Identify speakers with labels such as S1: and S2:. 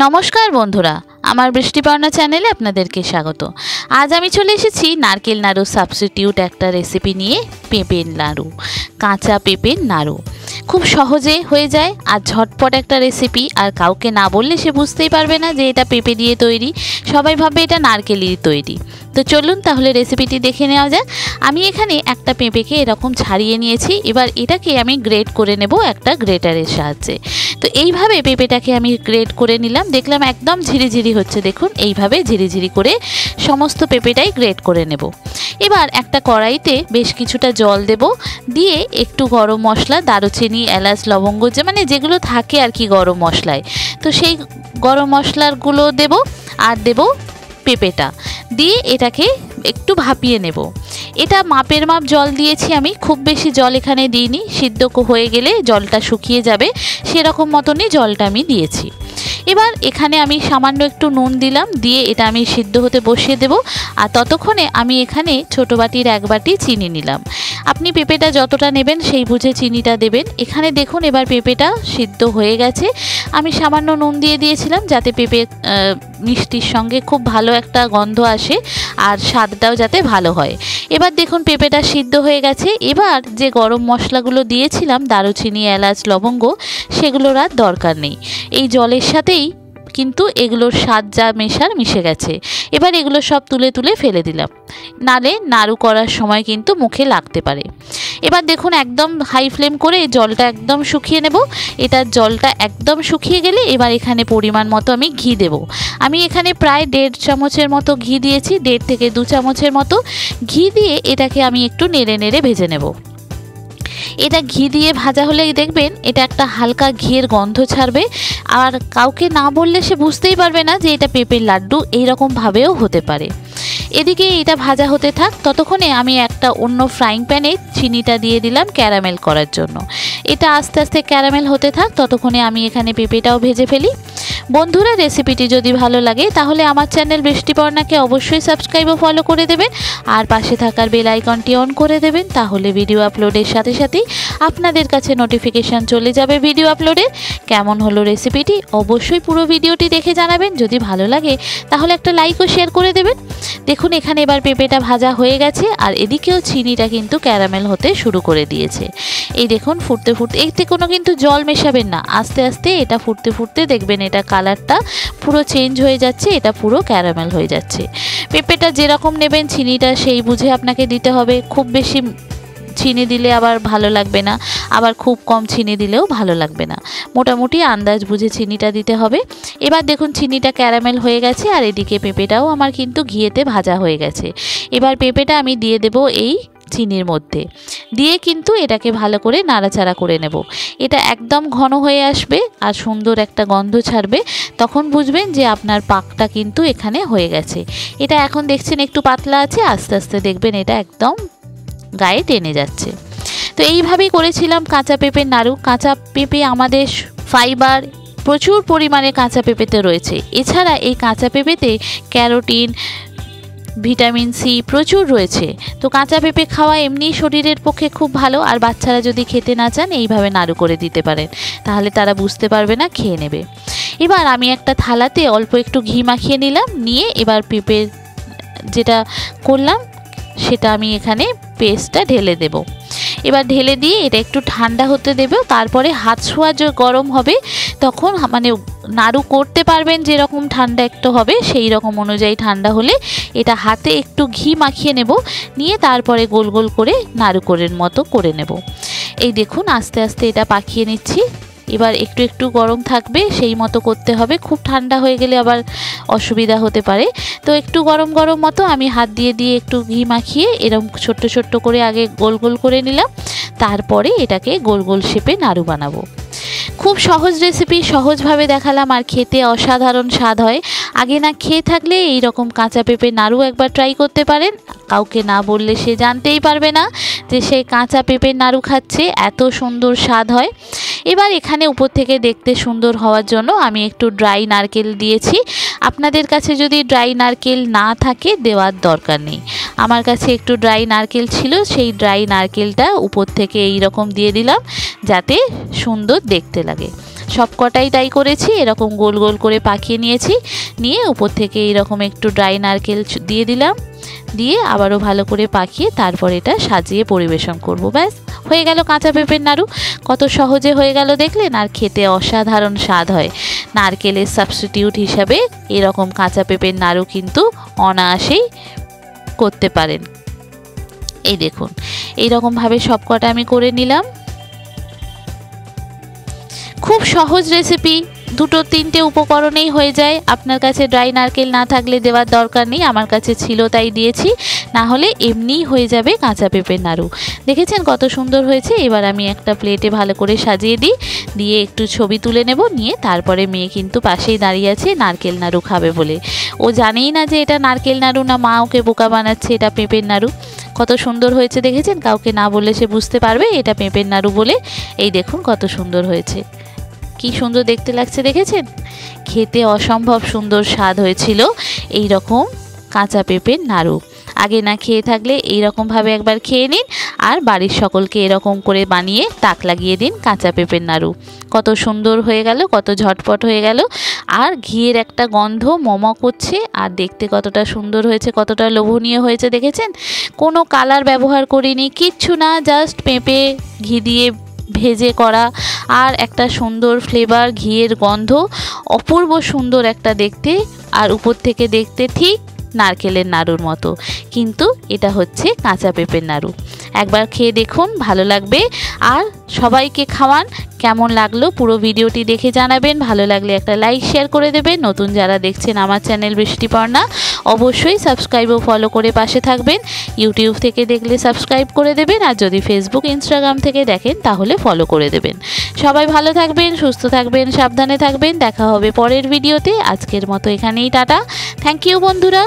S1: নমস্কার বন্ধুরা, আমার বৃষ্টিপর্ণা চ্যানেলে আপনাদেরকে স্বাগত। আজ আমি চলে এসেছি নারকেল নাড়ু সাবস্টিটিউট একটা রেসিপি নিয়ে। পেঁপের নাড়ু, কাঁচা পেঁপের নাড়ু খুব সহজে হয়ে যায় আর ঝটপট একটা রেসিপি। আর কাউকে না বললে সে বুঝতেই পারবে না যে এটা পেঁপে দিয়ে তৈরি, সবাই ভাববে এটা নারকেলেরই তৈরি। তো চলুন তাহলে রেসিপিটি দেখে নেওয়া যাক। আমি এখানে একটা পেঁপেকে এরকম ছাড়িয়ে নিয়েছি। এবার এটাকে আমি গ্রেট করে নেব একটা গ্রেটারের সাহায্যে। তো এইভাবে পেঁপেটাকে আমি গ্রেট করে নিলাম, দেখলাম একদম ঝিরিঝিরি হচ্ছে। দেখুন এইভাবে ঝিরিঝিরি করে সমস্ত পেঁপেটাই গ্রেট করে নেব। এবার একটা কড়াইতে বেশ কিছুটা জল দেব, দিয়ে একটু গরম মশলা, দারুচিনি, এলাচ, লবঙ্গ, যেগুলো থাকে আর কি গরম মশলায়, তো সেই গরম মশলাগুলো দেব আর দেব পেঁপেটা দিয়ে এটাকে একটু ভাপিয়ে নেব। এটা মাপের মাপ জল দিয়েছি আমি, খুব বেশি জল এখানে দিইনি। সিদ্ধ হয়ে গেলে জলটা শুকিয়ে যাবে সেরকম মতনই জলটা আমি দিয়েছি। এবার এখানে আমি সামান্য একটু নুন দিলাম, দিয়ে এটা আমি সিদ্ধ হতে বসিয়ে দেব। আর ততক্ষণে আমি এখানে ছোটো বাটির 1 বাটি চিনি নিলাম। আপনি পেঁপেটা যতটা নেবেন সেই বুঝে চিনিটা দেবেন। এখানে দেখুন এবার পেঁপেটা সিদ্ধ হয়ে গেছে। আমি সামান্য নুন দিয়ে দিয়েছিলাম যাতে পেঁপে মিষ্টির সঙ্গে খুব ভালো একটা গন্ধ আসে আর স্বাদটাও যাতে ভালো হয়। এবার দেখুন পেঁপেটা সিদ্ধ হয়ে গেছে। এবার যে গরম মশলাগুলো দিয়েছিলাম, দারুচিনি, এলাচ, লবঙ্গ, সেগুলোর আর দরকার নেই। এই জলের সাথেই কিন্তু এগুলোর স্বাদ যা মিশে গেছে। এবার এগুলো সব তুলে তুলে ফেলে দিলাম, নালে নাড়ু করার সময় কিন্তু মুখে লাগতে পারে। এবার দেখুন একদম হাই ফ্লেম করে জলটা একদম শুকিয়ে নেব। এটার জলটা একদম শুকিয়ে গেলে এবার এখানে পরিমাণ মতো আমি ঘি দেব। আমি এখানে প্রায় 1.5 চামচের মতো ঘি দিয়েছি, 1.5 থেকে 2 চামচের মতো ঘি দিয়ে এটাকে আমি একটু নেড়ে নেড়ে ভেজে নেব। এটা ঘি দিয়ে ভাজা হলেই দেখবেন এটা একটা হালকা ঘিয়ের গন্ধ ছাড়বে। আর কাউকে না বললে সে বুঝতেই পারবে না যে এটা পেঁপের লাড্ডু, এইরকমভাবেও হতে পারে। এদিকে এটা ভাজা হতে থাক, ততক্ষণে আমি একটা অন্য ফ্রাইং প্যানে চিনিটা দিয়ে দিলাম ক্যারামেল করার জন্য। এটা আস্তে আস্তে ক্যারামেল হতে থাক, ততক্ষণে আমি এখানে পেঁপেটাও ভেজে ফেলি। বন্ধুরা, রেসিপিটি যদি ভালো লাগে তাহলে আমার চ্যানেল বৃষ্টিপর্ণাকে অবশ্যই সাবস্ক্রাইব ও ফলো করে দেবেন আর পাশে থাকার বেল আইকনটি অন করে দেবেন। তাহলে ভিডিও আপলোডের সাথে সাথেই আপনাদের কাছে নোটিফিকেশান চলে যাবে ভিডিও আপলোডে। কেমন হলো রেসিপিটি অবশ্যই পুরো ভিডিওটি দেখে জানাবেন। যদি ভালো লাগে তাহলে একটা লাইক ও শেয়ার করে দেবেন। দেখুন এখানে এবার পেঁপেটা ভাজা হয়ে গেছে আর এদিকেও চিনিটা কিন্তু ক্যারামেল হতে শুরু করে দিয়েছে। এই দেখুন ফুটতে ফুটতে, এতে কোনো কিন্তু জল মেশাবেন না, আস্তে আস্তে এটা ফুটতে ফুটতে দেখবেন এটা কালারটা পুরো চেঞ্জ হয়ে যাচ্ছে, এটা পুরো ক্যারামেল হয়ে যাচ্ছে। পেঁপেটা যেরকম নেবেন চিনিটা সেই বুঝে আপনাকে দিতে হবে। খুব বেশি চিনি দিলে আবার ভালো লাগবে না, আবার খুব কম চিনি দিলেও ভালো লাগবে না, মোটামুটি আন্দাজ বুঝে চিনিটা দিতে হবে। এবার দেখুন চিনিটা ক্যারামেল হয়ে গেছে আর এদিকে পেঁপেটাও আমার কিন্তু ঘিয়েতে ভাজা হয়ে গেছে। এবার পেঁপেটা আমি দিয়ে দেব এই চিনির মধ্যে, দিয়ে কিন্তু এটাকে ভালো করে নাড়াচাড়া করে নেব। এটা একদম ঘন হয়ে আসবে আর সুন্দর একটা গন্ধ ছাড়বে, তখন বুঝবেন যে আপনার পাকটা কিন্তু এখানে হয়ে গেছে। এটা এখন দেখছেন একটু পাতলা আছে, আস্তে আস্তে দেখবেন এটা একদম গায়ে টেনে যাচ্ছে। তো এইভাবেই করেছিলাম কাঁচা পেঁপের নাড়ু। কাঁচা পেঁপে আমাদের ফাইবার প্রচুর পরিমাণে কাঁচা পেঁপেতে রয়েছে। এছাড়া এই কাঁচা পেঁপেতে ক্যারোটিন, ভিটামিন সি প্রচুর রয়েছে। তো কাঁচা পেঁপে খাওয়া এমনি শরীরের পক্ষে খুব ভালো। আর বাচ্চারা যদি খেতে না চান এইভাবে নাড়ু করে দিতে পারেন, তাহলে তারা বুঝতে পারবে না, খেয়ে নেবে। এবার আমি একটা থালাতে অল্প একটু ঘি মাখিয়ে নিলাম, নিয়ে এবার পেঁপের যেটা করলাম সেটা আমি এখানে পেস্টটা ঢেলে দেব। এবার ঢেলে দিয়ে এটা একটু ঠান্ডা হতে দেবে। তারপরে হাত ছোঁয়া যে গরম হবে তখন নাড়ু করতে পারবেন, যেরকম ঠান্ডা একটু হবে সেই রকম অনুযায়ী ঠান্ডা হলে এটা হাতে একটু ঘি মাখিয়ে নেব, নিয়ে তারপরে গোল গোল করে নাড়ু করার মতো করে নেব। এই দেখুন আস্তে আস্তে এটা পাকিয়ে নিচ্ছি। এবার একটু একটু গরম থাকবে সেই মতো করতে হবে, খুব ঠান্ডা হয়ে গেলে আবার অসুবিধা হতে পারে। তো একটু গরম গরম মতো আমি হাত দিয়ে দিয়ে একটু ঘি মাখিয়ে এরকম ছোট্ট ছোট্ট করে আগে গোল গোল করে নিলাম, তারপরে এটাকে গোল গোল শেপে নাড়ু বানাবো। খুব সহজ রেসিপি, সহজভাবে দেখালাম আর খেতে অসাধারণ স্বাদ হয়। আগে না খেয়ে থাকলে এই রকম কাঁচা পেঁপে নাড়ু একবার ট্রাই করতে পারেন। কাউকে না বললে সে জানতেই পারবে না যে সে কাঁচা পেঁপের নাড়ু খাচ্ছে, এত সুন্দর স্বাদ হয়। এবার এখানে উপর থেকে দেখতে সুন্দর হওয়ার জন্য আমি একটু ড্রাই নারকেল দিয়েছি। আপনাদের কাছে যদি ড্রাই নারকেল না থাকে দেওয়ার দরকার নেই। আমার কাছে একটু ড্রাই নারকেল ছিল, সেই ড্রাই নারকেলটা উপর থেকে এই রকম দিয়ে দিলাম যাতে সুন্দর দেখতে লাগে। সব কটাই তাই করেছি। এরকম গোল গোল করে পাকিয়ে নিয়েছি, নিয়ে উপর থেকে এরকম একটু ড্রাই নারকেল দিয়ে দিলাম, দিয়ে আবারও ভালো করে পাকিয়ে তারপর এটা সাজিয়ে পরিবেশন করব। ব্যাস হয়ে গেল কাঁচা পেঁপের নাড়ু। কত সহজে হয়ে গেল দেখলেন, আর খেতে অসাধারণ স্বাদ হয়। নারকেলের সাবস্টিটিউট হিসাবে এরকম কাঁচা পেঁপের নাড়ু কিন্তু অনায়াসেই করতে পারেন। এই দেখুন, এইরকমভাবে সব কটা আমি করে নিলাম। খুব সহজ রেসিপি, দুটো তিনটে উপকরণেই হয়ে যায়। আপনার কাছে ড্রাই নারকেল না থাকলে দেওয়ার দরকার নেই, আমার কাছে ছিল তাই দিয়েছি, না হলে এমনিই হয়ে যাবে কাঁচা পেঁপের নাড়ু। দেখেছেন কত সুন্দর হয়েছে। এবার আমি একটা প্লেটে ভালো করে সাজিয়ে দিই, দিয়ে একটু ছবি তুলে নেব, নিয়ে তারপরে মেয়ে কিন্তু পাশেই দাঁড়িয়ে আছে নারকেল নাড়ু খাবে বলে। ও জানেই না যে এটা নারকেল নাড়ু না, মা ওকে বোকা বানাচ্ছে, এটা পেঁপের নাড়ু। কত সুন্দর হয়েছে দেখেছেন, কাউকে না বললে সে বুঝতে পারবে এটা পেঁপের নাড়ু বলে। এই দেখুন কত সুন্দর হয়েছে, কি সুন্দর দেখতে লাগছে দেখেছেন। খেতে অসম্ভব সুন্দর স্বাদ হয়েছিল এই রকম কাঁচা পেঁপের নাড়ু। আগে না খেয়ে থাকলে এই রকমভাবে একবার খেয়ে নিন, আর বাড়ির সকলকে এরকম করে বানিয়ে তাক লাগিয়ে দিন কাঁচা পেঁপের নাড়ু। কত সুন্দর হয়ে গেল, কত ঝটপট হয়ে গেল, আর ঘিয়ের একটা গন্ধ মম করছে, আর দেখতে কতটা সুন্দর হয়েছে, কতটা লোভনীয় হয়েছে দেখেছেন। কোনো কালার ব্যবহার করিনি, কিচ্ছু না, জাস্ট পেঁপে ঘি দিয়ে ভেজে করা, আর একটা সুন্দর ফ্লেভার, ঘিয়ের গন্ধ, অপূর্ব সুন্দর একটা দেখতে, আর উপর থেকে দেখতে ঠিক নারকেলের নাড়ুর মতো, কিন্তু এটা হচ্ছে কাঁচা পেঁপের নাড়ু। একবার খেয়ে দেখুন, ভালো লাগবে। আর সবাইকে খাওয়ান। কেমন লাগলো পুরো ভিডিওটি দেখে জানাবেন, ভালো লাগলে একটা লাইক শেয়ার করে দেবেন। নতুন যারা দেখছেন আমার চ্যানেল বৃষ্টিপর্ণা, অবশ্যই সাবস্ক্রাইব ও ফলো করে পাশে থাকবেন। ইউটিউব থেকে দেখলে সাবস্ক্রাইব করে দেবেন, আর যদি ফেসবুক ইনস্টাগ্রাম থেকে দেখেন তাহলে ফলো করে দেবেন। সবাই ভালো থাকবেন, সুস্থ থাকবেন, সাবধানে থাকবেন। দেখা হবে পরের ভিডিওতে। আজকের মতো এখানেই টাটা। থ্যাংক ইউ বন্ধুরা।